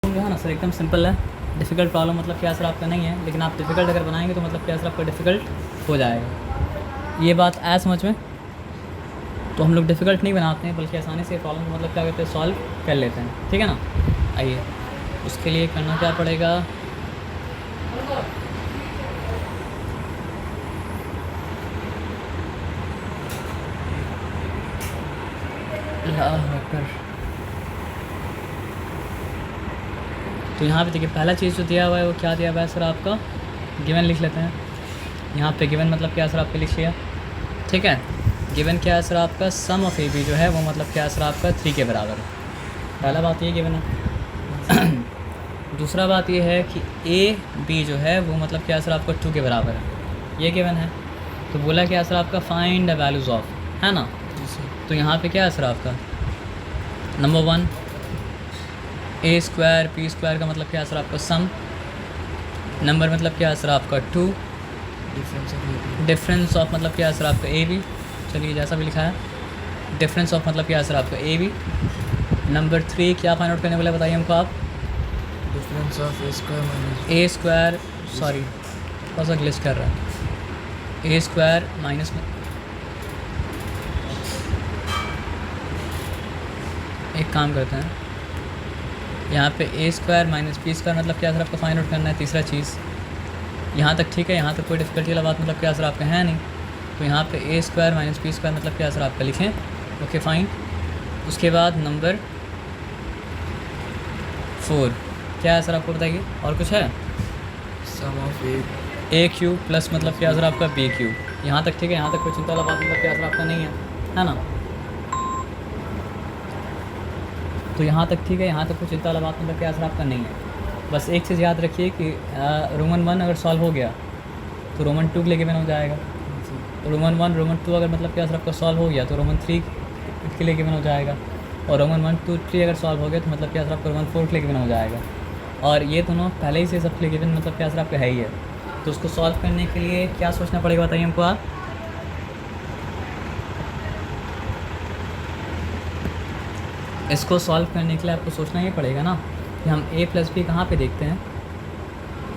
जो है ना सर एकदम सिंपल है, डिफ़िकल्ट प्रॉब्लम मतलब क्या सर आपका नहीं है, लेकिन आप डिफ़िकल्ट अगर बनाएंगे तो मतलब क्या सर आपका डिफ़िकल्ट हो जाएगा। ये बात आया समझ में? तो हम लोग डिफ़िकल्ट नहीं बनाते हैं, बल्कि आसानी से प्रॉब्लम को मतलब क्या करते हैं, सॉल्व कर लेते हैं। ठीक है ना? आइए, उसके लिए करना क्या पड़ेगा, अल्लाह अकबर। तो यहाँ पे देखिए पहला चीज़ जो दिया हुआ है वो क्या दिया हुआ है सर आपका, गिवन लिख लेते हैं। यहाँ पे गिवन मतलब क्या सर आपके लिख लिया। ठीक है, गिवन क्या है सर आपका, सम ऑफ ए बी जो है वो मतलब क्या है सर आपका 3 के बराबर है। पहला बात ये गिवन है। दूसरा बात ये है कि ए बी जो है वो मतलब क्या है सर आपका 2 के बराबर है, ये गिवन है। तो बोला क्या है सर आपका, फाइंड द वैल्यूज़ ऑफ, है ना? तो यहाँ पे क्या है सर आपका, नंबर 1 ए स्क्वायर पी स्क्वायर का मतलब क्या है सर आपका सम, नंबर मतलब क्या है सर आपका 2, डिफरेंस ऑफ मतलब क्या है सर आपका ए बी, चलिए जैसा भी लिखा है, डिफरेंस ऑफ मतलब क्या है सर आपका ए बी। नंबर 3 क्या फाइंड आउट करने वाले बताइए हमको आप, difference of A square, sorry थोड़ा सा ग्लिच कर रहा है, ए स्क्वायर माइनस में एक काम करते हैं, यहाँ पे ए स्क्वायर माइनस पी स्क्वायर मतलब क्या सर आपको फाइंड आउट करना है। तीसरा चीज़ यहाँ तक ठीक है, यहाँ तक कोई डिफ़िकल्टी वाला बात मतलब क्या सर आपका है नहीं। तो यहाँ पे ए स्क्वायर माइनस पी स्क्वायर मतलब क्या सर आपका लिखें, ओके फाइन। उसके बाद नंबर 4 क्या है सर आपको बताइए, और कुछ है, सम ऑफ ए क्यूब प्लस मतलब क्या सर आपका बी क्यूब। यहाँ तक ठीक है, यहाँ तक कोई चिंता वाला बात मतलब क्या सर आपका नहीं है ना? तो यहाँ तक ठीक है, यहाँ तक कोई चिंता वाला बात मतलब क्या सर आपका नहीं है। बस एक चीज़ याद रखिए कि रोमन 1 अगर सॉल्व हो गया तो रोमन 2 के लिए गिवन हो जाएगा। तो रोमन 1 रोमन 2 अगर मतलब क्या सर आपका सॉल्व हो गया तो रोमन 3 के लिए गिवन हो जाएगा। और रोमन 1 2 3 अगर सॉल्व हो गया तो मतलब क्या सर आपका रोमन 4 के लिए गिवन हो जाएगा। और ये दोनों पहले ही से सब के लिए गिवन मतलब क्या सर आपका है ही है। तो उसको सॉल्व करने के लिए क्या सोचना पड़ेगा बताइए हमको आप, इसको सॉल्व करने के लिए आपको सोचना ही पड़ेगा ना कि हम a प्लस बी कहाँ पे देखते हैं,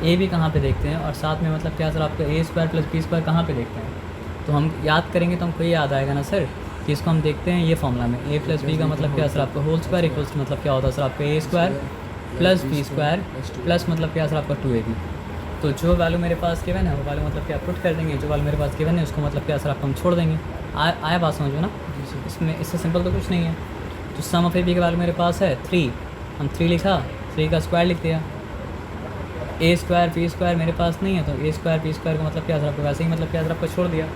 ए भी कहाँ पे देखते हैं, और साथ में मतलब क्या सर आपका A square plus B square कहाँ पे देखते हैं। तो हम याद करेंगे तो हमको ये याद आएगा ना सर कि इसको हम देखते हैं ये फॉर्मूला में, ए प्लस बी का मतलब क्या सर आपका होल स्क्वायर इक्वल्स मतलब क्या होता है सर आपका A square plus B square plus मतलब क्या सर आपका 2ab। तो जो वैल्यू मेरे पास गिवन है वो वैल्यू मतलब क्या पुट कर देंगे, जो वैल्यू मेरे पास गिवन है उसको मतलब क्या सर आपको हम छोड़ देंगे। आया बात समझो ना, इसमें इससे सिंपल तो कुछ नहीं है। तो सम ऑफ ए बी का वैल्यू मेरे पास है 3, हम 3 लिखा, 3 का स्क्वायर लिख दिया। ए स्क्वायर पी स्क्वायर मेरे पास नहीं है, तो ए स्क्वायर पी स्क्वायर का मतलब क्या सर आपको वैसे ही मतलब क्या सर आपको छोड़ दिया।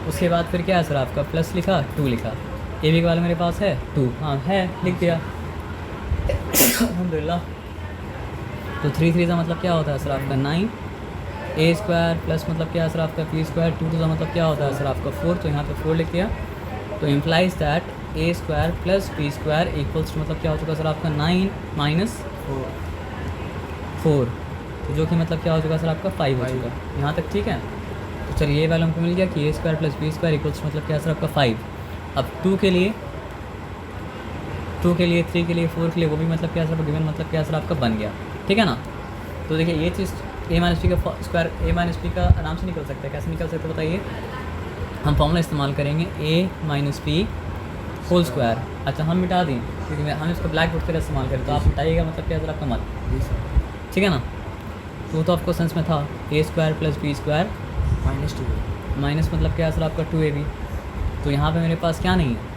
उसके बाद फिर क्या है सर आपका प्लस लिखा 2 लिखा, ए बी का वैल्यू मेरे पास है 2, हाँ है लिख दिया अल्हम्दुलिल्लाह। तो 3 3 का मतलब क्या होता है सर आपका 9, ए स्क्वायर प्लस मतलब क्या है सर आपका पी स्क्वायर 2 का मतलब क्या होता है सर आपका 4, तो यहाँ पे 4 लिख दिया। तो implies that a square plus B square equals to मतलब क्या हो चुका सर आपका 9 माइनस 4, तो जो कि मतलब क्या हो चुका सर आपका 5 हो चुका। यहाँ तक ठीक है। तो चलिए ये वैल्यू हमको मिल गया कि A square plus B square equals मतलब क्या सर आपका 5। अब 2 के लिए 3 के लिए 4 के लिए वो भी मतलब क्या सर गिवन मतलब क्या सर आपका बन गया। ठीक है ना? तो देखिए ये चीज़ ए माइनस पी का स्क्वायर ए माइनस पी का आराम से निकल सकता है। कैसे निकल सकता है बताइए, हम फॉर्मूला इस्तेमाल करेंगे ए माइनस पी होल स्क्वायर। अच्छा हम मिटा दें क्योंकि हम इसको ब्लैक बोर्ड के लिए इस्तेमाल करें, तो आप मिटाइएगा मतलब क्या सर आपका मत, ठीक है ना? तो ऑफ क्वेश्चन में था A square plus B square minus 2, minus मतलब क्या सर आपका 2ab। तो यहाँ पे मेरे पास क्या नहीं है,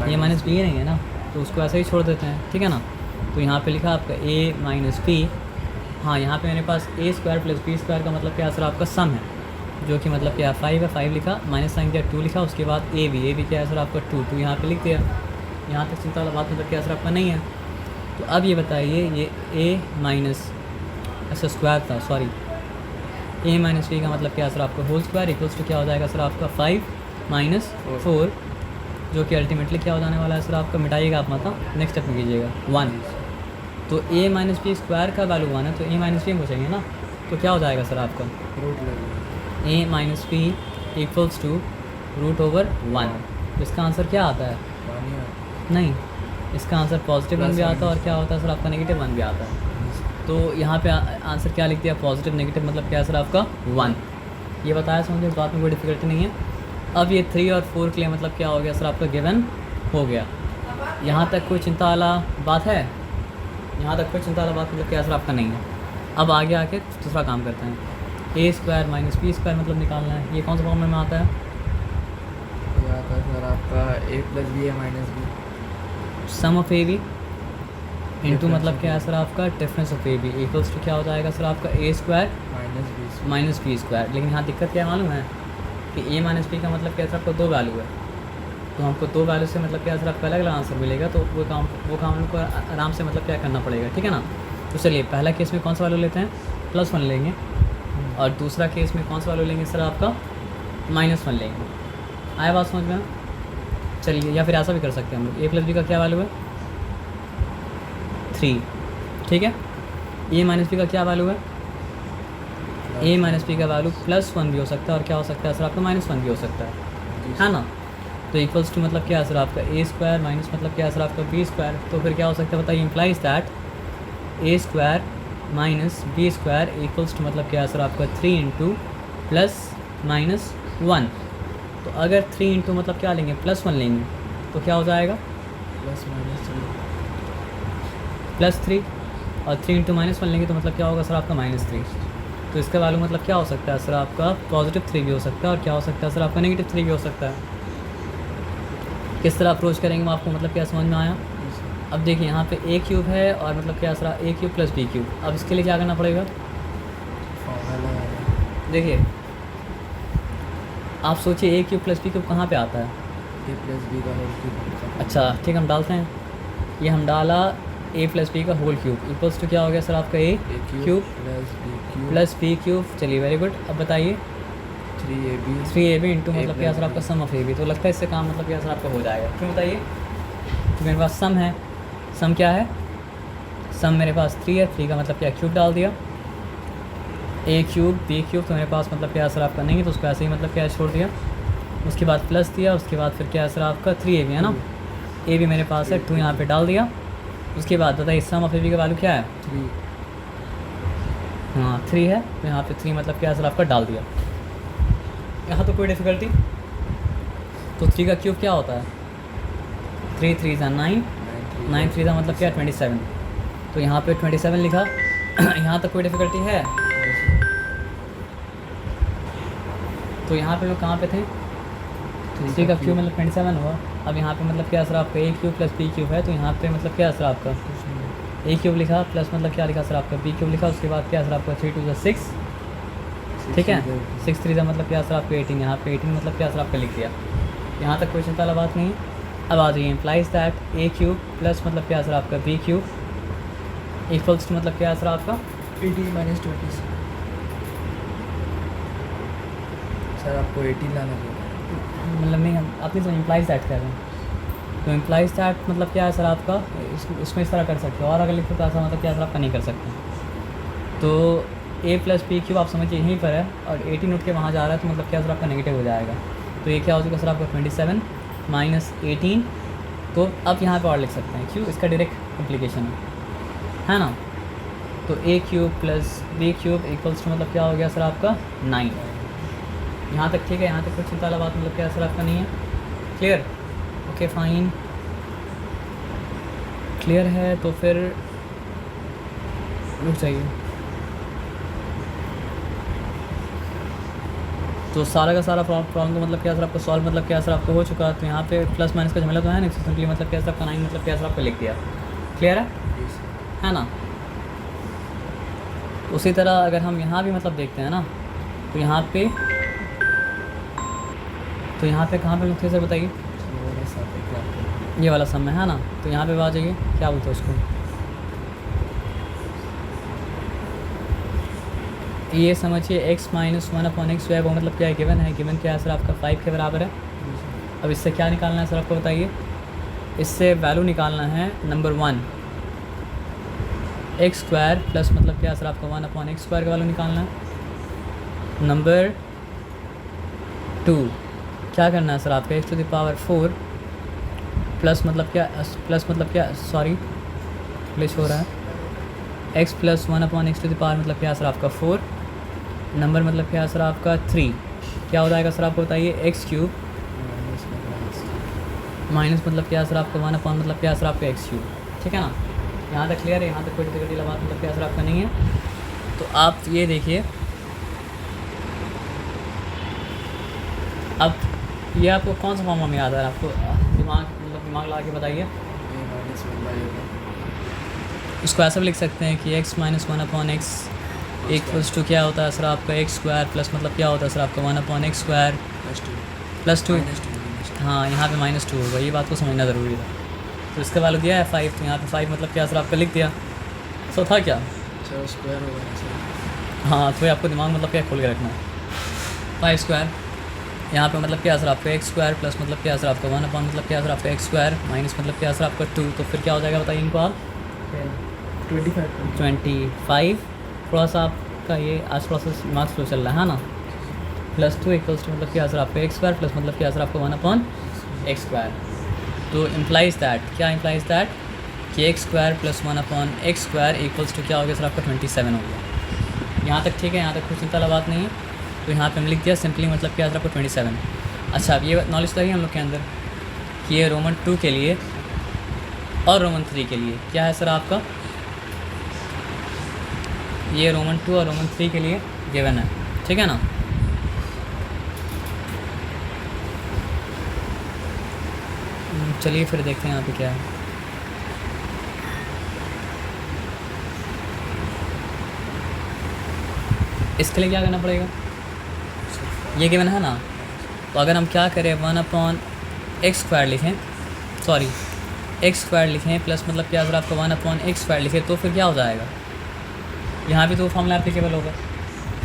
ए माइनस बी नहीं है ना, तो उसको ऐसे ही छोड़ देते हैं। ठीक है ना? तो यहाँ पे लिखा आपका ए माइनस पी, हाँ यहाँ पे मेरे पास ए स्क्वायर प्लस बी स्क्वायर का मतलब क्या सर आपका सम है, जो कि मतलब क्या 5 है, 5 लिखा, माइनस साइन दिया 2 लिखा, उसके बाद ए बी क्या है सर आपका 2 यहाँ पे लिख दिया। यहाँ तक चिंता वाला बात मतलब क्या सर आपका नहीं है। तो अब ये बताइए ये ए माइनस अच्छा स्क्वायर था, सॉरी, ए माइनस बी का मतलब क्या सर आपका होल स्क्वायर इक्वल्स टू क्या हो जाएगा सर आपका 5 माइनस 4, जो कि अल्टीमेटली क्या हो जाने वाला है सर आपका, मिटाइएगा आप मतलब नेक्स्ट स्टेप में कीजिएगा 1। तो ए माइनस बी स्क्वायर का वैल्यू 1 है, तो ए माइनस बी पूछेंगे ना, तो क्या हो जाएगा सर आपका रूट लगेगा A minus B equals to root over 1। तो इसका आंसर क्या आता है, नहीं इसका आंसर पॉजिटिव 1 भी आता है और क्या होता है सर आपका नेगेटिव 1 भी आता है। तो यहाँ पे आंसर क्या लिख दिया, पॉजिटिव नेगेटिव मतलब क्या है सर आपका 1। ये बताया समझे, इस बात में कोई डिफिकल्टी नहीं है। अब ये 3 और 4 के लिए मतलब क्या हो गया सर आपका गिवन हो गया। यहाँ तक कोई चिंता वाला बात है, यहाँ तक कोई चिंता वाला बात मतलब क्या सर आपका नहीं है। अब आगे आके दूसरा काम करते हैं। a² माइनस b² मतलब निकालना है। ये कौन सा फॉर्मूले में आता है? ये आता है सर आपका a plus b a minus b. Sum of A b into Difference मतलब of क्या है सर आपका difference of A b equals to क्या हो जाएगा सर आपका a² माइनस बी। -b²। लेकिन यहाँ दिक्कत क्या मालूम है कि a माइनस बी का मतलब क्या है सर आपको 2 वैल्यू है। तो हमको 2 वैल्यू से मतलब क्या है सर आपका अलग अलग आंसर मिलेगा। तो वो काम हमको आराम से मतलब क्या करना पड़ेगा, ठीक है ना। तो चलिए पहला केस में कौन सा वैल्यू लेते हैं, +1 लेंगे। और दूसरा केस में कौन सा वैल्यू लेंगे सर आपका -1 लेंगे। आया बात समझ में? चलिए, या फिर ऐसा भी कर सकते हैं हम लोग, a प्लस बी का क्या वैल्यू है 3, ठीक है। a माइनस बी का क्या वैल्यू है, a माइनस बी का वैल्यू +1 भी हो सकता है और क्या हो सकता है सर आपका -1 भी हो सकता है ना। तो इक्वल्स टू मतलब क्या है सर आपका a² माइनस मतलब क्या है सर आपका b²। तो फिर क्या हो सकता है बताइए, implies that a² minus b² equals to मतलब क्या है सर आपका 3 इंटू +-1। तो अगर 3 इंटू मतलब क्या लेंगे +1 लेंगे तो क्या हो जाएगा प्लस माइनस +3, और 3 इंटू -1 लेंगे तो मतलब क्या होगा सर आपका -3। तो इसका वैल्यू मतलब क्या हो सकता है सर आपका +3 भी हो सकता है और क्या हो सकता है सर आपका -3 भी हो सकता है। किस तरह अप्रोच करेंगे वो आपको मतलब क्या समझ में आया। अब देखिए यहाँ पे a³ है और मतलब क्या सर a³ प्लस b³। अब इसके लिए क्या करना पड़ेगा, देखिए आप सोचिए a³ प्लस b³ कहाँ पे आता है। ए प्लस बी का होल क्यूब। अच्छा ठीक, हम डालते हैं। ये हम डाला a प्लस बी का होल क्यूब इक्वल्स टू क्या हो गया सर आपका a³ प्लस b³ चलिए वेरी गुड। अब बताइए 3ab इंटू मतलब क्या सर आपका सम ऑफ ab। तो लगता है इससे काम मतलब क्या सर आपका हो जाएगा, क्यों बताइए। तो मेरे पास सम है, सम क्या है, सम मेरे पास 3 है, 3 का मतलब क्या क्यूब डाल दिया, a³ b³ तो मेरे पास मतलब क्या सर आपका नहीं है तो उसको ऐसे ही मतलब क्या छोड़ दिया। उसके बाद प्लस दिया, उसके बाद फिर क्या है सर आपका 3ab है ना, ए भी मेरे पास है 2 यहाँ पे डाल दिया। उसके बाद बताइए सम ऑफ ए बी का वैल्यू क्या है 3। हाँ 3 है, तो यहाँ पे 3 मतलब क्या है सर आपका डाल दिया। यहाँ तो कोई डिफ़िकल्टी। तो 3 का क्यूब क्या होता है 3 3 ज़ा 9, 9 3 ज़ा मतलब क्या है 27। तो यहाँ पे 27 लिखा। यहाँ तक कोई डिफ़िकल्टी है। तो यहाँ पे लोग कहाँ पे थे, 3 का क्यूब मतलब 27 हुआ। अब यहाँ पे मतलब क्या सर आपका a³ प्लस b³ है, तो यहाँ पे मतलब क्या सर आपका a³ लिखा प्लस मतलब क्या लिखा सर आपका b³ लिखा। उसके बाद क्या सर आपका 3 2 ज़ा 6, ठीक है, 6 3 ज़ा मतलब क्या सर आपका 18। यहाँ पे 18 मतलब क्या सर आपका लिख दिया। यहाँ तक कोई चिंता वाला बात नहीं है। अब आ जाइए, इम्प्लाइज दैट a³ प्लस मतलब क्या सर आपका b³ इक्वल्स टू मतलब क्या सर आपका 18 माइनस 20। सर आपको 18 लाना चाहिए। मतलब नहीं, हम अपनी तो इम्प्लाइज दैट कह रहे हैं। तो इम्प्लाइज दैट मतलब क्या है सर आपका, इसमें इस तरह कर सकते हो, और अगर लिखो तो ऐसा मतलब क्या सर आपका नहीं कर सकते। तो a प्लस b³ आप समझिए यहीं पर है और 18 उठ के वहाँ जा रहा है तो मतलब क्या सर आपका नेगेटिव हो जाएगा। तो ये क्या हो जाएगा सर आपका 27 माइनस 18। तो अब यहाँ पर और लिख सकते हैं, क्यों, इसका डायरेक्ट इम्प्लीकेशन है ना। तो a³ plus b³ equals to मतलब क्या हो गया सर आपका 9। यहाँ तक ठीक है, यहाँ तक कुछ चिंता वाला बात मतलब क्या सर आपका नहीं है। क्लियर, ओके फाइन, क्लियर है। तो फिर रुक जाइए। तो सारा का सारा प्रॉब्लम तो मतलब क्या सर आपका सॉल्व मतलब क्या सर आपका हो चुका। तो यहाँ पे प्लस माइनस का झमेला तो है ना, सिंपली मतलब क्या सर आपका 9 मतलब क्या सर आपका लिख दिया। क्लियर है ना। उसी तरह अगर हम यहाँ भी मतलब देखते हैं ना, तो यहाँ पे कहाँ पे लिखते हैं सर बताइए, ये वाला सम है ना। तो यहाँ पे आ जाइए, क्या बोलते हैं उसको, ये समझिए x माइनस 1/x जो है वो मतलब क्या है गिवन है। गिवन क्या है सर आपका 5 के बराबर है। अब इससे क्या निकालना है सर आपको बताइए, इससे वैल्यू निकालना है नंबर 1 x² प्लस मतलब क्या सर आपका 1/x² का वैल्यू निकालना है। नंबर 2 क्या करना है सर आपका x⁴ प्लस मतलब क्या सॉरी ग्लिच हो रहा है। x प्लस 1/x टू द पावर मतलब क्या सर आपका 4, नंबर मतलब क्या सर आपका 3, क्या हो जाएगा सर आपको बताइए x³ माइनस मतलब क्या सर आपका 1/, मतलब क्या सर आपका x³। ठीक है ना, यहाँ तक क्लियर है, यहाँ तक कोई डिफिकल्टी बात मतलब क्या सर आपका नहीं है। तो आप ये देखिए, अब ये आपको कौन सा फॉर्म में याद है आपको, दिमाग लगा के बताइए। ए माइनस 1 बाई होगा। इसको ऐसा भी लिख सकते हैं कि x minus 1/x equals to क्या होता है सर आपका x² प्लस मतलब क्या होता है सर आपका 1/x² प्लस टू। हाँ, यहाँ पे -2 होगा, ये बात को समझना ज़रूरी था। तो इसका वैल्यू दिया है 5, तो यहाँ पे 5 मतलब क्या सर आपका लिख दिया। सो था क्या, सर स्क्वायर होगा ना सर। हाँ, तो ये आपको दिमाग मतलब क्या खोल के रखना है। 5² यहाँ पे मतलब क्या सर आपका x² प्लस मतलब क्या सर आपका 1/, मतलब क्या सर आपका x² माइनस मतलब क्या सर आपका 2, तो फिर क्या हो जाएगा बताइए इनको आप 25। थोड़ा सा आपका ये आज थोड़ा सा दिमाग स्लो चल रहा है ना। प्लस 2 इक्वल्स टू मतलब क्या सर आपका x² प्लस मतलब क्या सर आपका 1/x²। तो इम्प्लाइज़ दैट, क्या इम्प्लाइज़ दैट कि x² plus 1/x² equals to क्या हो गया सर आपका 27 हो गया। यहाँ तक ठीक है, यहाँ तक कुछ चिंता वाला बात नहीं है। तो यहाँ पे हम लिख दिया सिंपली मतलब क्या सर आपको 27। अच्छा, अब ये नॉलेज तो है हम लोग के अंदर कि ये रोमन 2 के लिए और रोमन 3 के लिए क्या है सर आपका, ये रोमन 2 और रोमन 3 के लिए गिवन है। ठीक है ना, चलिए फिर देखते हैं यहाँ पे क्या है। इसके लिए क्या करना पड़ेगा, ये गिवन है ना, तो अगर हम क्या करें 1/x² लिखें, सॉरी x² लिखें प्लस मतलब क्या अगर आपको 1/x² लिखें तो फिर क्या हो जाएगा, यहाँ भी तो वो फॉर्मूला एप्लीकेबल होगा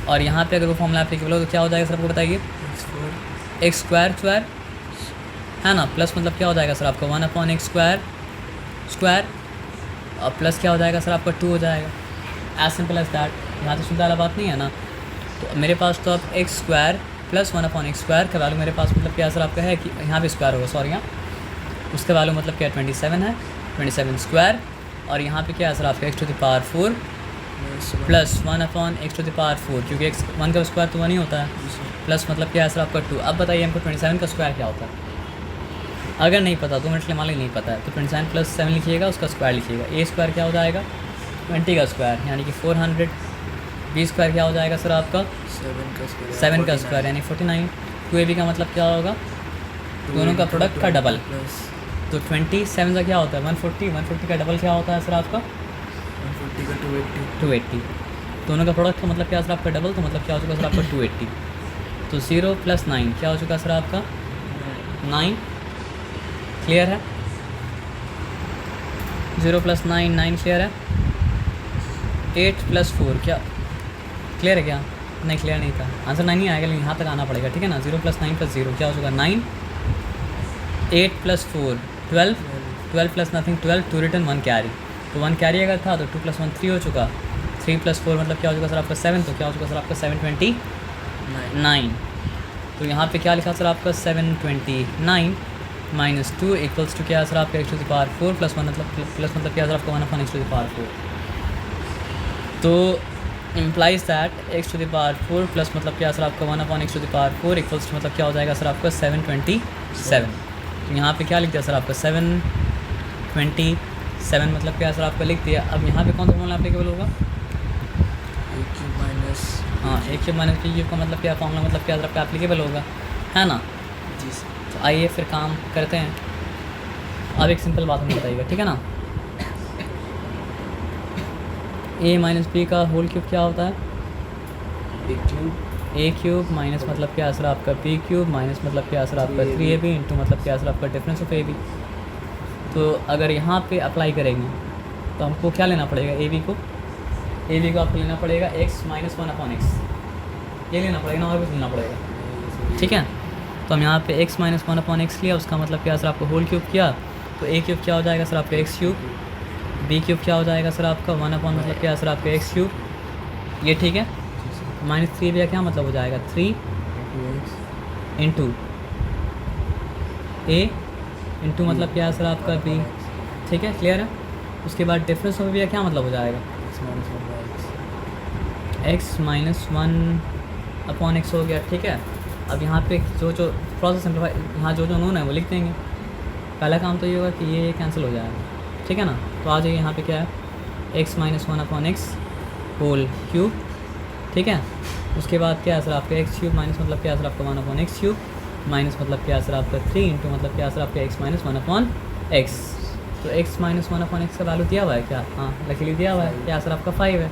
और यहाँ पे अगर वो फॉर्मूला एप्लीकेबल हो तो क्या हो जाएगा सर आपको बताइए, x² है ना, प्लस मतलब क्या हो जाएगा सर आपका 1/x² और प्लस क्या हो जाएगा सर आपका 2 हो जाएगा। एज सिंपल एज दैट, यहाँ तो सुनने वाला बात नहीं है ना। तो मेरे पास तो अब x² प्लस 1/x² का वैल्यू मेरे पास मतलब क्या सर आपका है कि यहाँ पे स्क्वायर होगा, सॉरी यहाँ उसका वैल्यू मतलब क्या 27 है, 27² और यहाँ पे क्या है सर आपका x⁴ प्लस 1/x⁴, क्योंकि x1 का स्क्वायर तो 1 ही होता है, प्लस मतलब क्या है सर आपका 2। अब बताइए हमको 27 का स्क्वायर क्या होता है, अगर नहीं पता 2 मिनट के लिए मान ली नहीं पता है तो 27 प्लस 7 लिखिएगा, उसका स्क्वायर लिखिएगा। a² क्या हो जाएगा 20 का स्क्वायर यानी कि 400, b² क्या हो जाएगा सर आपका 7 का स्क्वायर यानी 49। 2ab का मतलब क्या होगा, दोनों का प्रोडक्ट का डबल, तो 27 का क्या होता है 140 का डबल क्या होता है सर आपका 140 का 280। दोनों का प्रोडक्ट का मतलब क्या सर आपका डबल, तो मतलब क्या हो चुका सर आपका 280। तो 0 + 9 क्या हो चुका सर आपका 9, क्लियर है, 0 + 9 9 क्लियर है। 8 + 4 क्या क्लियर है, क्या नहीं क्लियर नहीं था, आंसर 9 ही आएगा लेकिन यहाँ तक आना पड़ेगा, ठीक है ना। 0 + 9 + 0 क्या हो चुका 9, 8 + 4 12, 12 + नथिंग 12, 2 रिटर्न 1 कैरी, तो 1 कैरी अगर था तो 2 + 1 3 हो चुका, 3 + 4 मतलब क्या हो चुका सर आपका 7, तो क्या हो चुका सर आपका 729। तो यहाँ पे क्या लिखा सर आपका 729 माइनस 2 इक्वल्स टू क्या सर आपका x⁴ प्लस 1 मतलब क्या सर आपका 1/x⁴। तो इम्प्लाइज दैट x⁴ प्लस मतलब क्या सर आपका 1/x⁴ इक्वल्स टू मतलब क्या हो जाएगा सर आपका 727। तो यहाँ पे क्या लिख दिया सर आपका 727 मतलब क्या सर आपका लिख दिया। अब यहाँ पे कौन सा फॉर्मूला एप्लीकेबल होगा, हाँ a³ - b³ का मतलब क्या फॉर्मूला मतलब क्या सर आपका एप्लीकेबल होगा, है ना। जी सर। तो आइए फिर काम करते हैं। अब एक सिंपल बात हमें बताइएगा, ठीक है ना। a - b का होल क्यूब क्या होता है, a³ माइनस मतलब क्या सर आपका b³ माइनस मतलब क्या सर आपका 3ab इंटू मतलब क्या सर आपका डिफरेंस ऑफ ab। तो अगर यहाँ पे अप्लाई करेंगे तो हमको क्या लेना पड़ेगा, ab को आपको लेना पड़ेगा x - 1/x, ये लेना पड़ेगा ना, और कुछ लेना पड़ेगा, ठीक है। तो हम यहाँ पे x - 1/x लिया, उसका मतलब क्या सर आपका होल क्यूब किया, तो a³ क्या हो जाएगा सर आपका x³, b³ क्या हो जाएगा सर आपका 1/ मतलब क्या सर आपका x³, ये ठीक है। -3 का क्या मतलब हो जाएगा 3 इंटू a इंटू मतलब क्या है सर आपका बी, ठीक है, क्लियर है। उसके बाद डिफरेंस ऑफ बी का क्या मतलब हो जाएगा, x minus one upon x हो गया, ठीक है। अब यहाँ पे जो जो प्रोसेस सिंप्लीफाई, यहाँ जो जो नोन है वो लिख देंगे। पहला काम तो ये होगा कि ये कैंसिल हो जाएगा, ठीक है ना। तो आ जाइए यहाँ पे क्या है, x minus one upon x whole cube, ठीक है। उसके बाद क्या है सर आपका एक्स क्यूब माइनस मतलब क्या है सर आपका one upon x cube minus मतलब क्या है सर आपका 3 इंटू मतलब क्या है सर आपका x minus one upon x. तो x minus one upon x का वैल्यू दिया हुआ है क्या, हाँ लकीली दिया हुआ है, क्या सर आपका 5 है।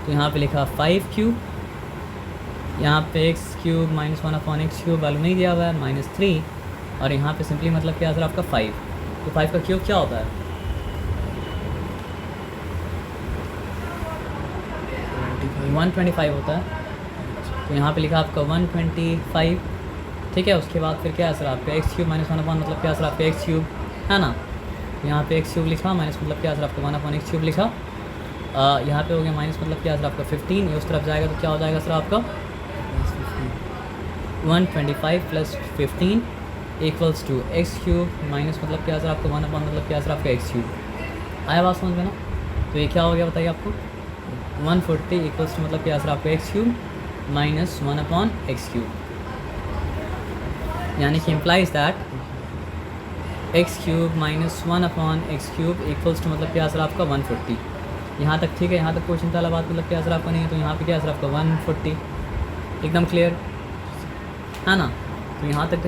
तो यहाँ पे लिखा 5 क्यूब, यहाँ पे x cube minus one upon x cube value नहीं दिया हुआ है -3, और यहाँ पे सिंपली मतलब क्या है सर आपका 5। तो 5 का क्यूब क्या होता है, 125 होता है। तो यहाँ पे लिखा आपका 125, ठीक है। उसके बाद फिर क्या है सर आपका x cube minus one upon मतलब क्या है सर आपका एक्स क्यूब, है ना। तो यहाँ पे एक्स क्यूब लिखा माइनस मतलब क्या है सर आपका वन अपॉन एक्स क्यूब लिखा, यहाँ पे हो गया माइनस मतलब क्या है सर आपका 15, ये उस तरफ जाएगा तो क्या हो जाएगा सर आपका 125 plus 15 equals to x cube minus मतलब क्या है सर आपका वन अपॉन मतलब क्या है सर आपका एक्स क्यूब। आया बात समझ में ना। तो ये क्या हो गया बताइए आपको, 140 इक्वल्स टू मतलब क्या है सर आपका x cube minus one upon x cube, यानी कि implies that x cube minus one upon x cube equals to मतलब क्या सर आपका 140। यहाँ तक ठीक है, यहाँ तक कोई चिंता वाला बात मतलब क्या सर आपका नहीं है। तो यहाँ पे क्या सर आपका 140, एकदम क्लियर है ना। तो यहाँ तक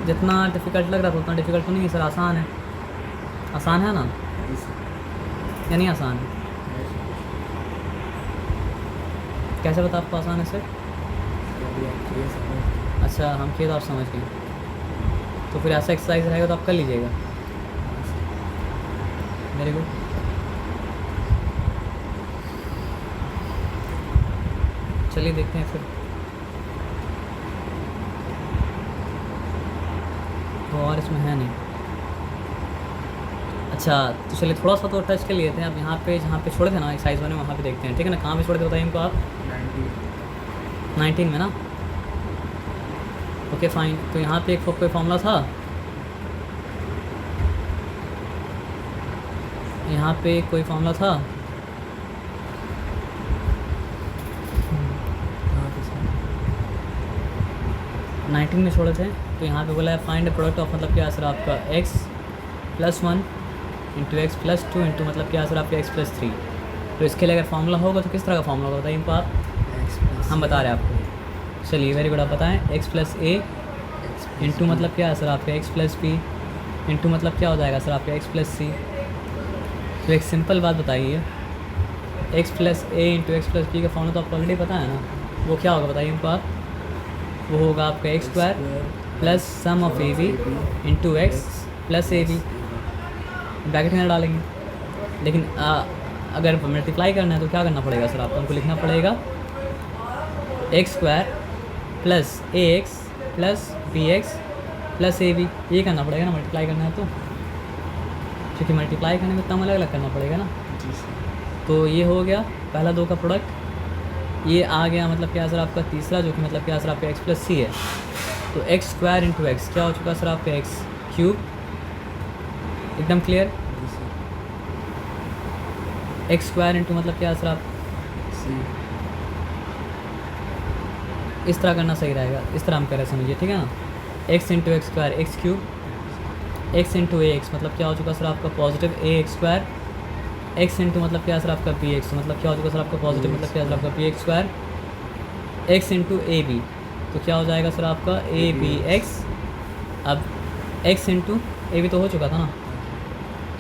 जितना डिफ़िकल्ट लग रहा था उतना डिफ़िकल्ट तो नहीं है सर, आसान है, आसान है ना, या नहीं आसान है, कैसे बता आपको आसान है सर। अच्छा हम किए तो आप समझ गए, तो फिर ऐसा एक्सरसाइज रहेगा तो आप कर लीजिएगा, वेरी गुड। चलिए देखते हैं फिर, तो और इसमें है नहीं। अच्छा तो चलिए थोड़ा सा तो टच कर लिए थे। अब यहाँ पे जहाँ पे छोड़े थे ना एक्सरसाइज बने वहाँ पे देखते हैं, ठीक है ना। कहाँ पे छोड़े थे बताइए हमको आप, 19 में ना, ओके फाइन। तो यहाँ पे एक कोई फॉर्मूला था, यहाँ पे कोई फॉर्मूला था, नाइनटीन में छोड़े थे। तो यहाँ पे बोला है फाइंड द प्रोडक्ट ऑफ मतलब क्या सर आपका x plus 1 into x plus 2 into मतलब क्या सर आपका x प्लस 3। तो इसके लिए अगर फॉर्मूला होगा तो किस तरह का फॉर्मूला होगा बताइए इनको आप, हम बता रहे हैं आपको। चलिए वेरी गुड, आप बताएं। x प्लस ए इंटू मतलब क्या है सर आपका x प्लस बी इंटू मतलब क्या हो जाएगा सर आपका x प्लस सी। तो एक सिंपल बात बताइए, x प्लस ए इंटू एक्स प्लस बी का फॉर्मूला तो आपको ऑलरेडी पता है ना, वो क्या होगा बताइए इनको आप, वो होगा आपका x square plus sum of A b into x plus a b, bracket में डालेंगे। लेकिन अगर मल्टीप्लाई करना है तो क्या करना पड़ेगा सर आपको, हमको लिखना पड़ेगा x square plus a x plus b x plus a b, ये करना पड़ेगा ना मल्टीप्लाई करना है तो, क्योंकि मल्टीप्लाई करने में तम अलग अलग करना पड़ेगा ना। तो ये हो गया पहला दो का प्रोडक्ट, ये आ गया मतलब क्या सर आपका तीसरा, जो कि मतलब क्या सर आपका एक्स प्लस सी है। तो एक्स स्क्वायर इंटू एक्स क्या हो चुका सर आपका एक्स क्यूब, एकदम क्लियर। एक्स स्क्वायर इंटू मतलब क्या सर आप इस तरह करना सही रहेगा, इस तरह हम कर रहे समझिए, ठीक है ना। X into x square x cube, x into a x मतलब क्या हो चुका सर आपका positive a x square, x into मतलब क्या सर आपका बी एक्स मतलब क्या हो चुका सर आपका पॉजिटिव मतलब क्या सर आपका b x square, x into a b तो क्या हो जाएगा सर आपका ए बी एक्स। अब एक्स इंटू ए बी तो हो चुका था ना,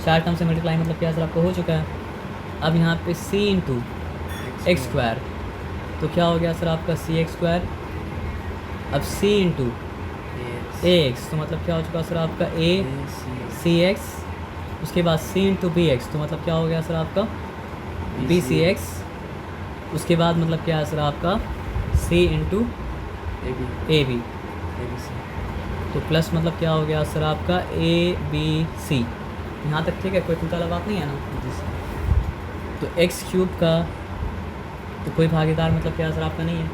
चार टर्म से मल्टीप्लाई मतलब क्या सर आपका हो चुका है। अब यहाँ पे सी इंटू एक्स स्क्वायर तो क्या हो गया सर आपका सी एक्स स्क्वायर। अब सी इंटू ए एक्स तो मतलब क्या हो चुका सर आपका ए सी एक्स, उसके बाद सी इंटू बी एक्स तो मतलब क्या हो गया सर आपका बी सी एक्स, उसके बाद मतलब क्या है सर आपका सी इंटू ए बी, तो प्लस मतलब क्या हो गया सर आपका ए बी सी। यहाँ तक ठीक है, कोई चिंता वाला बात नहीं है ना। तो एक्स क्यूब का तो कोई भागीदार मतलब क्या सर आपका नहीं है,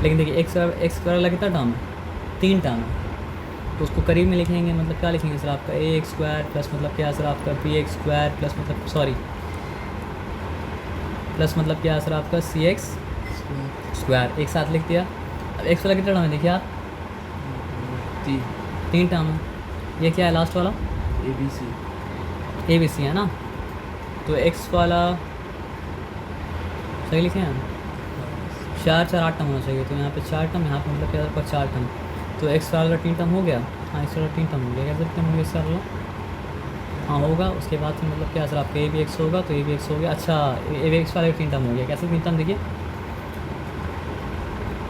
लेकिन देखिए एक्स स्क्वायर वाला कितना टर्म है, 3 टर्म है। तो उसको करीब में लिखेंगे, मतलब क्या लिखेंगे सर आपका ए एक्स स्क्वायर प्लस मतलब क्या सर आपका बी एक्स स्क्वायर प्लस मतलब सॉरी प्लस मतलब क्या सर आपका सी एक्स स्क्वायर, एक साथ लिख दिया। अब एक्स वाला कितना टर्म है देखिए आप, 3 टर्म है। ये क्या है लास्ट वाला, ए बी सी है ना, तो एक्स वाला सही लिखे हैं, 4 8 टर्म होना चाहिए, तो यहाँ पे 4 टर्म, यहाँ पे मतलब क्या आपका 4 टर्म, तो एक्स वाला 3 टर्म हो गया। हाँ एक्स वाला 3 टर्म हो गया, क्या सकते हैं एक्स वाला, हाँ होगा। उसके बाद फिर मतलब क्या सर आपका ए बी एक्स होगा, तो ए बी एक्स हो गया। अच्छा ए बी एक्स वाला 3 टर्म हो गया, कैसे 3 टर्म देखिए,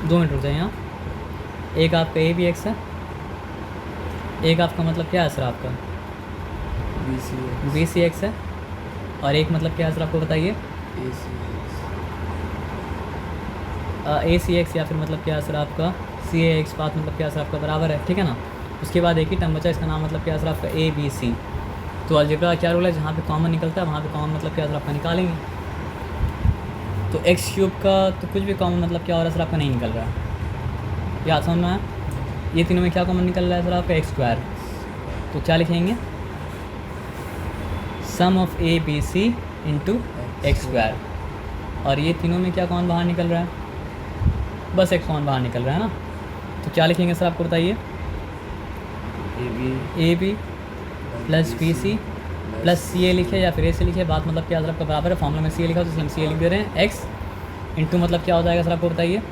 2 मिनट रुक जाए यहाँ। एक आपका ए बी एक्स है, एक आपका मतलब क्या है सर आपका बी सी एक्स है, और एक मतलब क्या है सर आपको बताइए ए सी एक्स, या फिर मतलब क्या है सर आपका सी ए एक्स, बात मतलब क्या सर आपका बराबर है, ठीक है ना। उसके बाद एक ही टर्म बचा, इसका नाम मतलब क्या सर आपका ए बी सी। तो अलजेब्रा क्या रूल है, जहाँ पे कॉमन निकलता है वहाँ पे कॉमन मतलब क्या सर आपका निकालेंगे। तो एक्स क्यूब का तो कुछ भी कॉमन मतलब क्या हो रहा है सर आपका नहीं निकल रहा है, याद समझ में आया। ये तीनों में क्या कॉमन निकल रहा है सर आपका एक्स स्क्वायर, तो क्या लिखेंगे sum of A B C into x square, और ये तीनों में क्या कौन बाहर निकल रहा है, बस एक्स कौन बाहर निकल रहा है ना, तो क्या लिखेंगे सर आपको बताइए, A B plus B C plus C A लिखे या फिर ए से लिखे, बात मतलब क्या सर आपका बराबर है, फॉर्मूला में सी ए लिखा तो इसलिए हम सी ए लिख दे रहे हैं। एक्स इंटू मतलब क्या हो जाएगा सर आपको बताइए,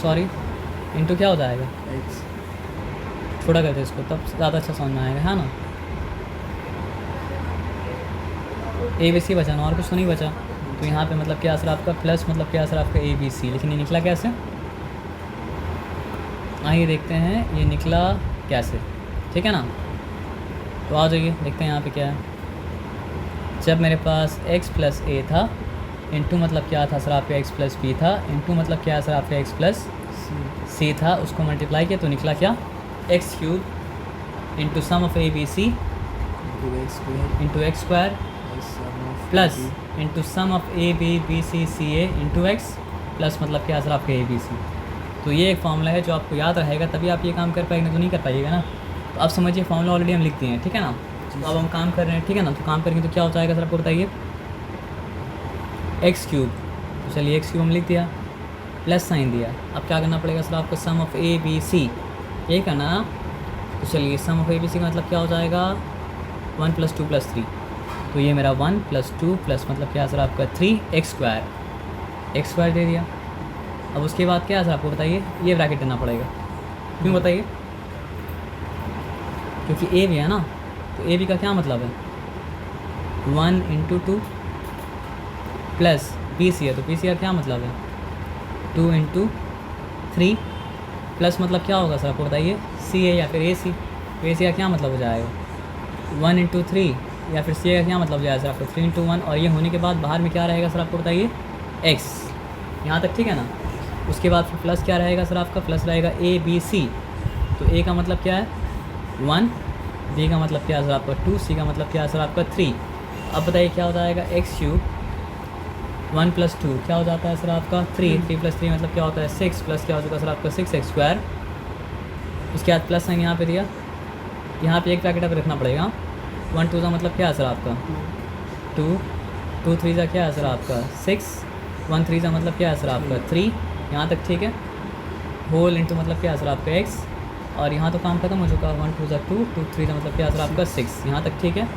सॉरी इंटू क्या हो जाएगा, छोटा करते इसको तब ज़्यादा अच्छा समझ में आएगा, है ना। ए बी सी बचा ना, और कुछ तो नहीं बचा, तो यहाँ पे मतलब क्या सर आपका प्लस मतलब क्या सर आपका ए बी सी, लेकिन ये निकला कैसे, आइए देखते हैं ये निकला कैसे, ठीक है ना। तो आ जाइए देखते हैं यहाँ पे क्या है। जब मेरे पास x प्लस ए था, इंटू मतलब क्या था सर आपका x प्लस बी था, इंटू मतलब क्या है सर आपका x प्लस सी था, उसको मल्टीप्लाई किया तो निकला क्या x cube into sum of A B C into x square plus into sum of A b b c c a into x plus मतलब क्या सर आपका ए बी सी। तो ये एक फार्मूला है जो आपको याद रहेगा, तभी आप ये काम कर पाएंगे, तो नहीं कर पाइएगा ना। तो आप समझिए फार्मूला ऑलरेडी हम लिख दिए हैं, ठीक है ना। तो अब हम काम कर रहे हैं, ठीक है ना। तो काम करेंगे तो क्या हो जाएगा सर आपको बताइए, एक्स क्यूब, तो चलिए एक्स क्यूब हम लिख दिया, प्लस साइन दिया। अब क्या करना पड़ेगा सर आपको, सम ऑफ ए बी सी, ये करना। तो चलिए सम ऑफ ए बी सी का मतलब क्या हो जाएगा 1 + 2 + 3, तो ये मेरा 1 + 2 प्लस मतलब क्या सर आपका 3 एक्स स्क्वायर दे दिया। अब उसके बाद क्या है सर आपको बताइए, ये ब्रैकेट देना पड़ेगा, क्यों बताइए, क्योंकि ए भी है ना, तो ए बी का क्या मतलब है 1 × 2 प्लस बी सी है, तो बी सी का क्या मतलब है 2 × 3 प्लस मतलब क्या होगा सर आपको बताइए सी ए या फिर ए सी, तो ए सी का क्या मतलब हो जाएगा 1 × 3 या फिर सी ए का क्या मतलब हो जाएगा सर आपको 3 × 1, और ये होने के बाद बाहर में क्या रहेगा सर आपको बताइए एक्स, यहाँ तक ठीक है ना। उसके बाद फिर प्लस क्या रहेगा सर आपका, प्लस रहेगा ए बी सी, तो ए का मतलब क्या है 1, बी का मतलब क्या है सर आपका 2, सी का मतलब क्या है सर आपका 3। अब बताइए क्या हो जाएगा एक्स क्यूब 1 + 2 क्या हो जाता है सर आपका 3, 3 + 3 मतलब क्या होता है 6, प्लस क्या हो जाएगा सर आपका 6 एक्स स्क्वायर। उसके बाद प्लस साइन यहाँ पे दिया, यहाँ पे एक ब्रैकेट पे रखना पड़ेगा, 1 2 का मतलब क्या है सर आपका 2, 2 3 का क्या है सर आपका 6, 1 3 का मतलब क्या है सर आपका 3, यहाँ तक ठीक है। होल इंटू मतलब क्या है सर आपका एक्स, और यहाँ तो काम खत्म हो चुका, 1 2 2 2 3 का मतलब क्या है सर आपका 6, यहाँ तक ठीक है।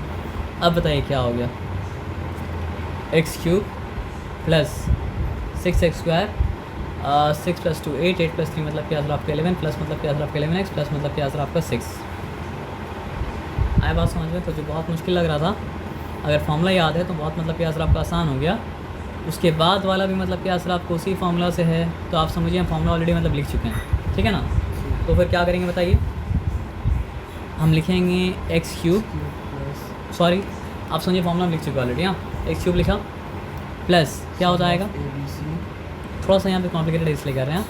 अब बताइए क्या हो गया x cube plus 6 x square, 6 + 2 8, 8 + 3 मतलब क्या सर आपका 11, प्लस मतलब क्या सर आपका 11x प्लस मतलब क्या सर आपका 6। आए बात समझ में, तो जो बहुत मुश्किल लग रहा था, अगर फॉर्मूला याद है तो बहुत मतलब क्या सर आपका आसान हो गया। उसके बाद वाला भी मतलब क्या सर आपको उसी फार्मूला से है, तो आप समझिए हम फार्मूला ऑलरेडी मतलब लिख चुके हैं, ठीक है ना। तो फिर क्या करेंगे बताइए, हम लिखेंगे एक्स क्यूब, सॉरी आप समझिए फार्मूला लिख चुके ऑलरेडी, हाँ एक्स क्यूब लिखा प्लस क्या हो जाएगा, थोड़ा सा यहाँ पे कॉम्प्लिकेटेड इसलिए कर रहे हैं,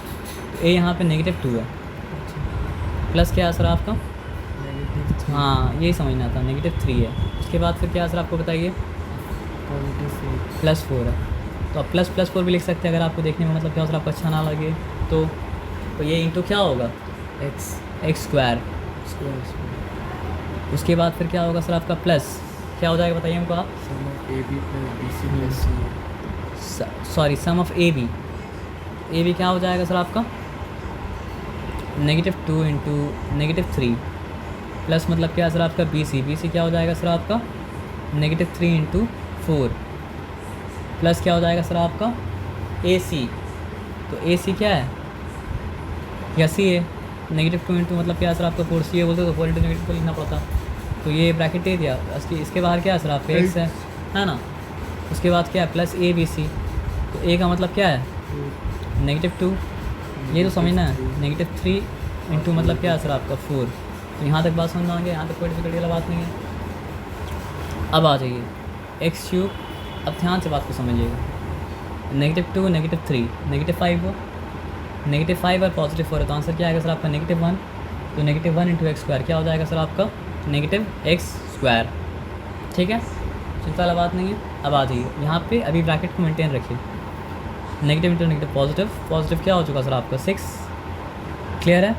तो ए यहाँ पे -2 है, प्लस क्या है सर आपका, हाँ यही समझना था -3 है। उसके बाद फिर क्या है सर आपको बताइए +4 है, तो आप ++4 भी लिख सकते हैं अगर आपको देखने में मतलब क्या सर आपको अच्छा ना लगे तो। तो ये इंटू क्या होगा, एक्स एक्स स्क्वायर। स्क्वायर उसके बाद फिर क्या होगा सर आपका प्लस, क्या हो जाएगा बताइए हमको आप। Sum of A B plus B C plus C. Sorry sum of A B क्या हो जाएगा सर आपका, -2 इंटू -3 प्लस मतलब क्या सर आपका बी सी क्या हो जाएगा सर आपका -3 इंटू 4 प्लस क्या हो जाएगा सर आपका ए सी। तो ए सी क्या है, या सी है, -2 इंटू मतलब क्या सर आपका 4 सी है बोलते तो 4 इंटू नेगेटिव को लिखना पड़ता। तो ये ब्रैकेट दे दिया, इसके बाहर क्या है सर आपका एक्स है ना। उसके बाद क्या है प्लस ए बी सी। तो ए का मतलब क्या है -2, ये तो समझना है, -3 इंटू मतलब क्या है सर आपका 4। तो यहाँ तक बात समझ में आ गया, यहाँ तक कोई डिफिकल्टी वाला बात नहीं है। अब आ जाइए एक्स क्यूब, अब ध्यान से बात को समझिएगा, -2 -3 -5 हुआ, -5 और +4 है, तो आंसर क्या आएगा सर आपका -1। तो -1 इंटू एक्स स्क्वायर क्या हो जाएगा सर आपका -x स्क्वायर। ठीक है, चिंता वाला बात नहीं है। अब आ जाइए यहाँ पे, अभी ब्रैकेट को मेंटेन रखिए, नेगेटिव इंटू नेगेटिव पॉजिटिव क्या हो चुका सर आपका 6, क्लियर है।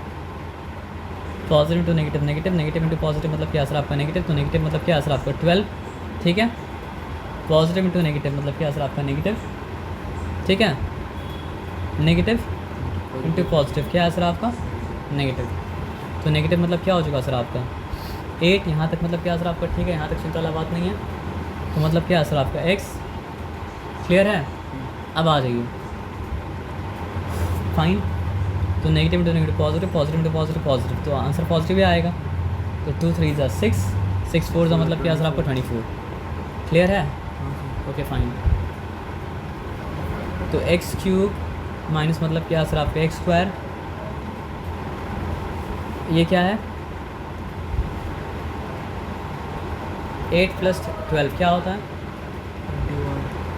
Positive into negative into positive मतलब क्या सर आपका नेगेटिव, तो नेगेटिव मतलब क्या सर आपका 12। ठीक है, पॉजिटिव इंटू नेगेटिव मतलब क्या सर आपका नेगेटिव। ठीक है, नेगेटिव इंटू पॉजिटिव क्या है सर आपका नेगेटिव। तो नेगेटिव मतलब क्या हो चुका सर आपका 8, यहाँ तक मतलब क्या सर आपका ठीक है, यहाँ तक चिंता वाला बात नहीं है। तो मतलब क्या है सर आपका x, क्लियर है। अब आ जाइए फाइन, तो नेगेटिव इंटू नेगेटिव पॉजिटिव, तो आंसर पॉजिटिव ही आएगा। तो 2 3 ज़ा 6, 6 4 ज़ा मतलब क्या सर आपका 24, क्लियर है। ओके फाइन, तो एक्स क्यूब माइनस मतलब क्या सर आपका एक्स स्क्वायर, ये क्या है 8 + 12 क्या होता है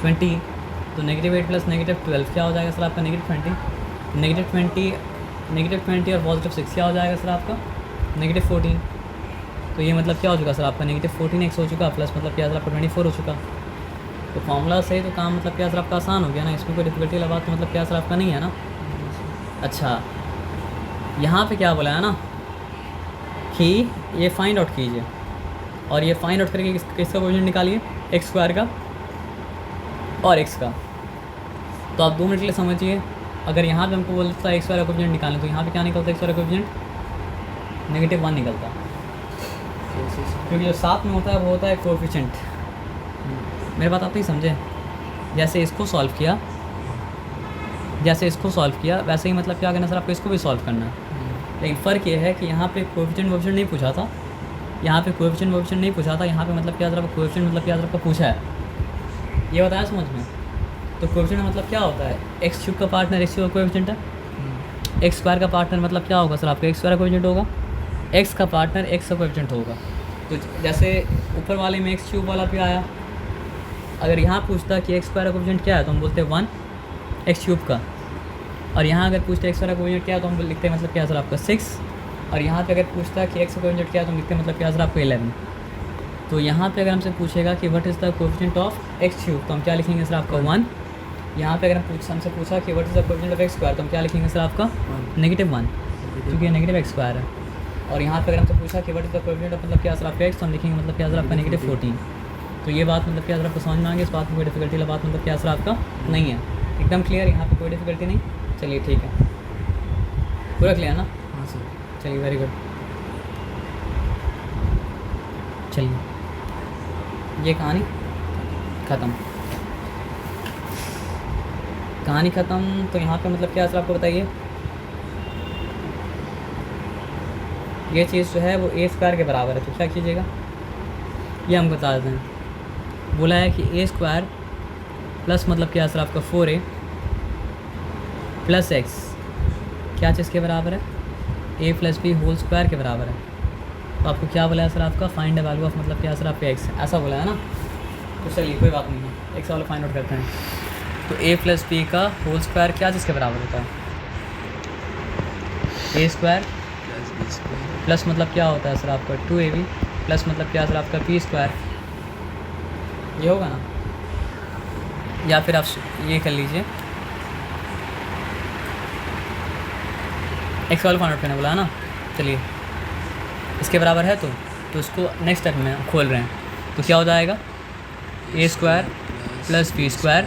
20। तो -8 + -12 क्या हो जाएगा सर आपका -20, -20 और +6 क्या हो जाएगा सर आपका -14। तो ये मतलब क्या हो चुका सर आपका -14x हो चुका, प्लस मतलब क्या सर आपका 24 हो चुका। तो फॉर्मूला से तो काम मतलब क्या सर आपका आसान हो गया ना, इसमें कोई डिफिकल्टी वाला बात तो मतलब क्या सर आपका नहीं है ना। अच्छा, यहाँ पे क्या बोला है ना कि ये फाइंड आउट कीजिए, और ये फाइंड आउट करके किसका कोएफिशिएंट निकालिए, एक्स स्क्वायर का और एक्स का। तो आप 2 मिनट के लिए समझिए, अगर यहाँ पे हमको बोलता है एक्स स्क्वायर का कोएफिशिएंट निकालें, तो यहाँ पे क्या निकलता है एक्स स्क्वायर का कोएफिशिएंट -1 निकलता, क्योंकि जो साथ में होता है वो होता है कोएफिशिएंट। मेरे बात आप नहीं समझे, जैसे इसको सॉल्व किया वैसे ही मतलब क्या करना सर आपको इसको भी सॉल्व करना है। लेकिन फ़र्क ये है कि यहाँ पे कोएफिशिएंट नहीं पूछा था, यहाँ पे कोएफिशिएंट नहीं पूछा था, यहाँ पे मतलब क्या सर आपका कोएफिशिएंट मतलब क्या सर आपका पूछा है, ये बताया समझ में। तो कोएफिशिएंट मतलब क्या होता है, एक्स क्यूब का पार्टनर एक्स क्यूब का कोएफिशिएंट है, एक्स स्क्वायर का पार्टनर मतलब क्या होगा सर आपका एक्स स्क्वायर का कोएफिशिएंट होगा, एक्स का पार्टनर एक्स का कोएफिशिएंट होगा। तो जैसे ऊपर वाले में एक्स क्यूब वाला भी आया, अगर यहाँ पूछता कि एक्स स्क्वायर का कोएफिशिएंट क्या है तो हम बोलते हैं 1 एक्स क्यूब का, और यहाँ अगर पूछते एक्स स्क्वायर का कोएफिशिएंट क्या है तो हम लिखते हैं मतलब क्या सर आपका 6, और यहाँ पे अगर पूछता है कि एक्स का कोएफिशिएंट क्या है तो हम लिखते हैं मतलब क्या सर आपका 11। तो यहाँ पे अगर हमसे पूछेगा कि what is the coefficient of x cube तो हम क्या लिखेंगे सर आपका 1। यहाँ पे अगर हमसे पूछा कि what is the coefficient of x square तो हम क्या लिखेंगे सर आपका -1, क्योंकि ये नेगेटिव एक्स स्क्वायर है। और यहाँ पे अगर हमसे पूछा कि what is the coefficient of मतलब क्या सर आपका एक्स तो हम लिखेंगे मतलब क्या सर आपका -14। तो ये बात मतलब क्या सर आपको समझ में आ गया, इस बात में कोई डिफिकल्टी वाला बात मतलब क्या सर आपका नहीं है, एकदम क्लियर, यहाँ पे कोई डिफिकल्टी नहीं। चलिए ठीक है, पूरा क्लियर ना। हाँ सर। चलिए वेरी गुड। चलिए ये कहानी ख़त्म, तो यहाँ पे मतलब क्या सर आपको बताइए, ये चीज़ जो है वो ए स्क्वायर के बराबर है, तो क्या कीजिएगा ये हम बता देते हैं। बोला है कि ए स्क्वायर प्लस मतलब क्या सर आपका 4a प्लस एक्स क्या चीज़ के बराबर है, a + b होल स्क्वायर के बराबर है। तो आपको क्या बोला है सर आपका फाइंड द वैल्यू ऑफ मतलब क्या सर आपका एक्स, ऐसा बोला है ना। तो चलिए कोई बात नहीं है, एक्स वाला फाइंड आउट करते हैं। तो a + b का होल स्क्वायर क्या चीज़ के बराबर होता है, a स्क्वायर प्लस मतलब क्या होता है सर आपका 2ab प्लस मतलब क्या सर आपका b स्क्वायर, ये होगा ना। या फिर आप ये कर लीजिए एक्स वाले फॉर्मेट मैंने बोला है ना। चलिए इसके बराबर है तो उसको नेक्स्ट स्टेप में खोल रहे हैं, तो क्या हो जाएगा A square plus B square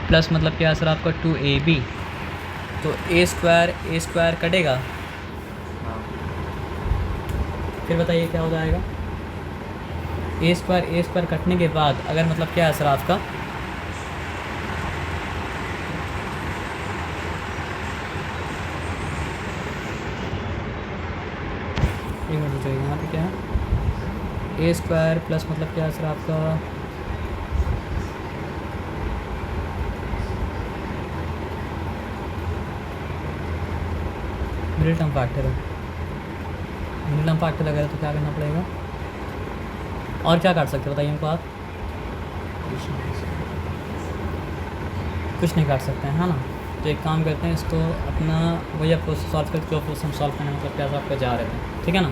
plus मतलब क्या सर आपका 2ab, तो ए स्क्वायर कटेगा, फिर बताइए क्या हो जाएगा। ए स्क्वायर कटने के बाद अगर मतलब क्या है सर आपका एक मिनट रुकिए, यहाँ पे क्या है ए स्क्वायर प्लस मतलब क्या है सर आपका मिडिल टर्म फैक्टर है, मिडिल टर्म फैक्टर लगा है तो क्या करना पड़ेगा, और क्या काट सकते हो बताइए हमको आप। कुछ नहीं काट सकते हैं, है ना। तो एक काम करते हैं, इसको अपना वही आपको सॉल्व करके जो प्रोसेस हम सॉल्व करने मतलब क्या आपका जा रहे थे, ठीक है ना।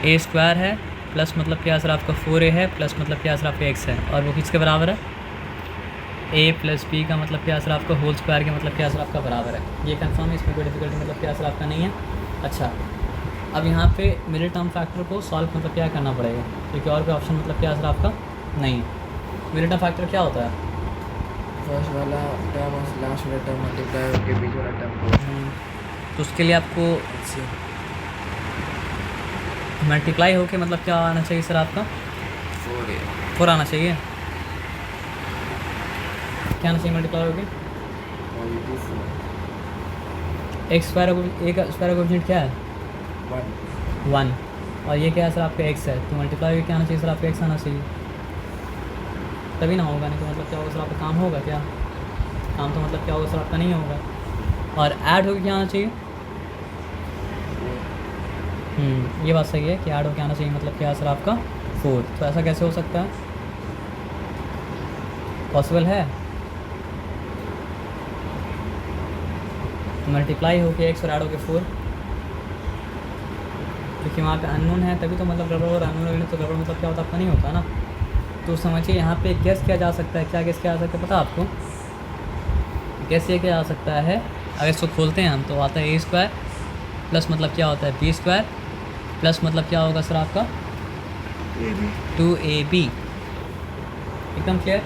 ए स्क्वायर है प्लस मतलब क्या सर आपका 4a है प्लस मतलब क्या सर आपका x है, और वो किसके बराबर है a प्लस बी का मतलब क्या सर आपका होल स्क्वायर के मतलब क्या सर आपका बराबर है। ये कंफर्म है, इसमें कोई डिफिकल्टी मतलब क्या सर आपका नहीं है। अच्छा अब यहाँ पे मिडिल टर्म फैक्टर को सॉल्व मतलब क्या करना पड़ेगा, क्योंकि और कोई ऑप्शन मतलब क्या सर आपका नहीं है। मिडिल टर्म फैक्टर क्या होता है, फर्स्ट वाला टर्म और लास्ट वाला टर्म मल्टीप्लाई होकर बीच वाला टर्म को तो उसके लिए आपको मल्टीप्लाई होके मतलब क्या आना चाहिए सर आपका 4 आना चाहिए। क्या आना चाहिए मल्टीप्लाई होके एक्स स्क्वायर का कोएफिशिएंट क्या है 1, और ये क्या है सर आपका x है, तो मल्टीप्लाई होके क्या आना चाहिए सर आपका x आना चाहिए, तभी ना होगा, नहीं तो मतलब क्या होगा सर आपका काम होगा क्या, काम तो मतलब क्या होगा सर आपका नहीं होगा। और ऐड होके क्या आना चाहिए, ये बात सही है कि ऐड होके आना चाहिए मतलब क्या सर आपका 4, तो ऐसा कैसे हो सकता है, पॉसिबल है। मल्टीप्लाई होके x और ऐड होके 4, क्योंकि वहाँ पे अननोन है तभी तो मतलब गड़बड़, और अननोन तो गड़बड़ मतलब क्या होता आपका नहीं होता ना। तो समझिए यहाँ पे गेस किया जा सकता है, क्या गेस किया जा सकता है पता आपको, गेस ये किया जा सकता है, अगर इसको खोलते हैं हम तो आता है ए स्क्वायर प्लस मतलब क्या होता है बी स्क्वायर प्लस मतलब क्या होगा सर आपका 2ab, एकदम क्लियर।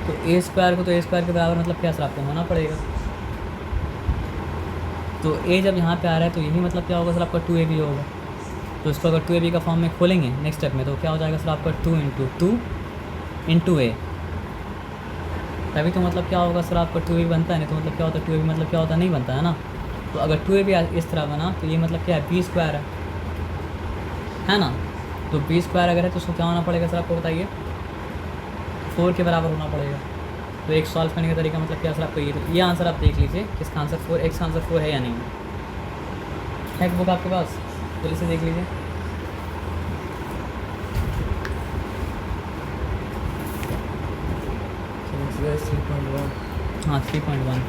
तो ए स्क्वायर को तो ए स्क्वायर के बराबर मतलब क्या सर आपको होना पड़ेगा, तो ए जब यहाँ पे आ रहा है तो यही मतलब क्या होगा सर आपका 2ab होगा, तो इसको अगर 2ab का फॉर्म में खोलेंगे नेक्स्ट स्टेप में तो क्या हो जाएगा सर आपका 2 इंटू a, तभी तो मतलब क्या होगा सर आपका 2ab बनता है, नहीं तो मतलब क्या होता है 2ab मतलब क्या होता है नहीं बनता है ना। तो अगर 2ab इस तरह बना तो ये मतलब क्या है b स्क्वायर है ना, तो b स्क्वायर अगर है तो उसको क्या होना पड़ेगा सर आपको बताइए 4 के बराबर होना पड़ेगा। तो एक सॉल्व करने का तरीका मतलब क्या सर आपको ये आंसर आप देख लीजिए कि इसका आंसर 4 x का आंसर 4 है या नहीं है बुक आपके पास, जल्दी से देख लीजिए। हाँ 3.1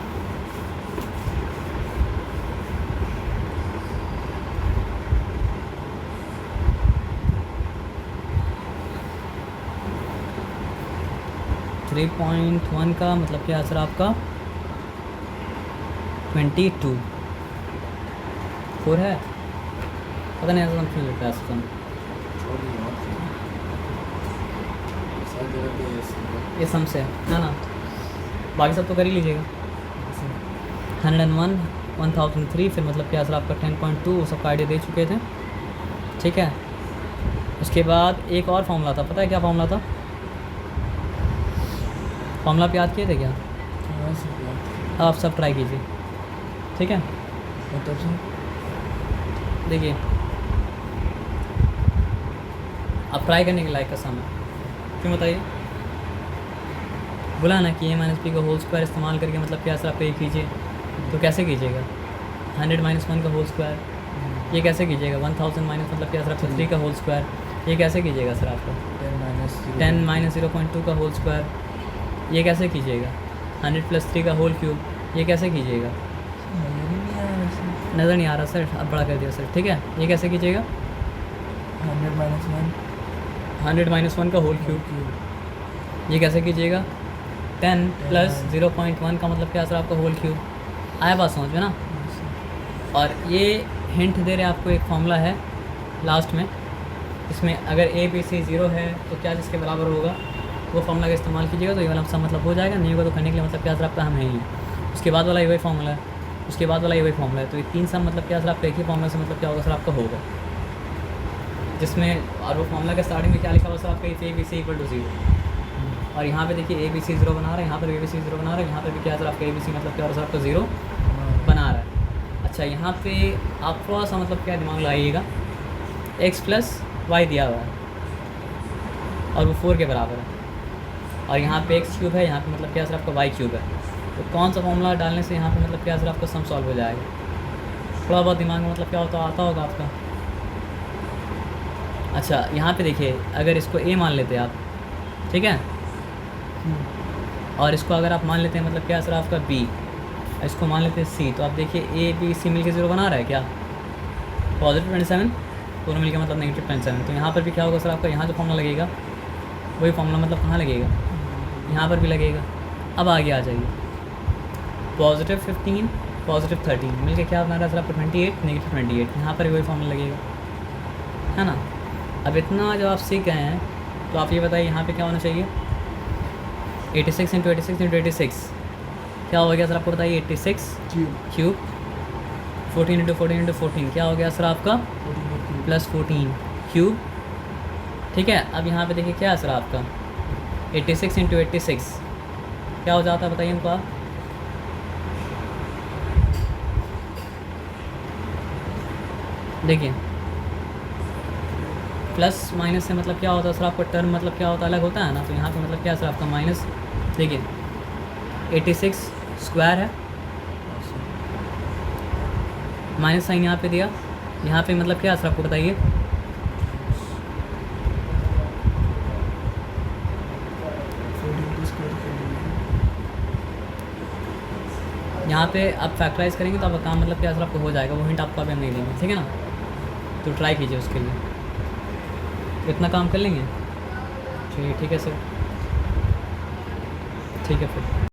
3.1 का मतलब क्या सर आपका 22 4 है, पता नहीं ऐसा क्यों लगता है ऐसा ये सम से है ना, बाकी सब तो कर ही लीजिएगा। 101 1003 फिर मतलब क्या सर आपका 10.2 वो सबका आइडिया दे चुके थे, ठीक है। उसके बाद एक और फॉर्मूला था, पता है क्या फॉर्मूला था, फॉर्मूला आप याद किए थे क्या, अब आप सब ट्राई कीजिए, ठीक है। देखिए आप ट्राई करने के लायक का समय क्यों बताइए, बोला ना कि a माइनस पी का होल स्क्वायर इस्तेमाल करके मतलब क्या सर आप ये कीजिए, तो कैसे कीजिएगा 100 माइनस 1 का होल स्क्वायर, ये कैसे कीजिएगा 1000 माइनस मतलब क्या सर आपका 3 का होल स्क्वायर, ये कैसे कीजिएगा सर आपका 10 माइनस 0.2 का होल स्क्वायर, ये कैसे कीजिएगा 100 प्लस 3 का होल क्यूब, ये कैसे कीजिएगा, नज़र नहीं आ रहा सर, अब बड़ा कर दिया सर, ठीक है। ये कैसे कीजिएगा 100 माइनस 1 का होल क्यूब, ये कैसे कीजिएगा 10 प्लस 0.1 का मतलब क्या सर आपका होल क्यूब। आया बात समझ में ना। और ये हिंट दे रहे आपको एक फॉर्मूला है लास्ट में, इसमें अगर ए बी सी 0 है तो क्या जिसके बराबर होगा वो फॉर्मूला का इस्तेमाल कीजिएगा तो ये वाला सब मतलब हो जाएगा। नहीं होगा तो करने के लिए मतलब क्या सर आपका हम है ही। उसके बाद वाला ये वही फॉर्मूला है, उसके बाद वाला ये वही फॉर्मूला है, तो ये 3 सब मतलब क्या सर आपका एक ही फॉर्मूला से मतलब क्या होगा सर आपका होगा, जिसमें और वो फॉर्मूला के स्टार्टिंग में क्या लिखा हुआ सर आपका a B c equal to 0। और यहाँ पे देखिए ए बी सी 0 बना रहा है, यहाँ पर ए बी सी 0 बना रहा है, यहाँ पर भी क्या सर आपका ए बी सी मतलब क्या हो रहा है सर आपका 0 बना रहा है। अच्छा यहाँ पे आप थोड़ा सा मतलब क्या दिमाग लगाइएगा, एक्स प्लस वाई दिया हुआ है और वो 4 के बराबर है, और यहाँ पे एक्स क्यूब है, यहाँ पे मतलब क्या सर आपका वाई क्यूब है। तो कौन सा फॉर्मूला डालने से यहाँ पे मतलब क्या सर आपका सम सॉल्व हो जाएगा। थोड़ा बहुत दिमाग में मतलब क्या होता आता होगा आपका। अच्छा यहाँ पे देखिए अगर इसको ए मान लेते हैं आप, ठीक है, और इसको अगर आप मान लेते हैं मतलब क्या सर आपका बी, इसको मान लेते हैं सी, तो आप देखिए ए बी सी मिल के 0 बना रहा है क्या, पॉजिटिव 27 दोनों मिल के मतलब नेगेटिव 27। तो यहाँ पर भी क्या होगा सर आपका, यहाँ जो फॉर्मूला लगेगा वही फॉर्मूला मतलब कहाँ लगेगा, यहाँ पर भी लगेगा। अब आगे आ जाइए, पॉजिटिव 15 पॉजिटिव 13 मिल के क्या बना रहा है सर आपका 28 नेगेटिव 28, यहाँ पर भी वही फॉर्मूला लगेगा, है ना। अब इतना जब आप सीख गए हैं तो आप ये बताइए यहाँ पे क्या होना चाहिए, 86 इंटू 86 इंटू 86 क्या हो गया सर आपको बताइए, 86 क्यूब, 14 इंटू 14 इंटू 14 क्या हो गया सर आपका प्लस 14 क्यूब, ठीक है। अब यहाँ पे देखिए क्या है सर आपका 86 इंटू 86 क्या हो जाता है बताइए हमको आप, देखिए प्लस माइनस से मतलब क्या होता है सर आपका टर्म मतलब क्या होता है अलग होता है ना, तो यहाँ पे मतलब क्या है सर आपका माइनस, देखिए 86 स्क्वायर है, माइनस साइन यहाँ पे दिया, यहाँ पे मतलब क्या है सर आपको बताइए, यहाँ पे आप फैक्टराइज करेंगे तो आपका काम मतलब क्या सर आपको हो जाएगा, वो हिंट आपको अभी हम नहीं देंगे, ठीक है ना। तो ट्राई कीजिए उसके लिए, इतना काम कर लेंगे, चलिए ठीक है सर, ठीक है फिर।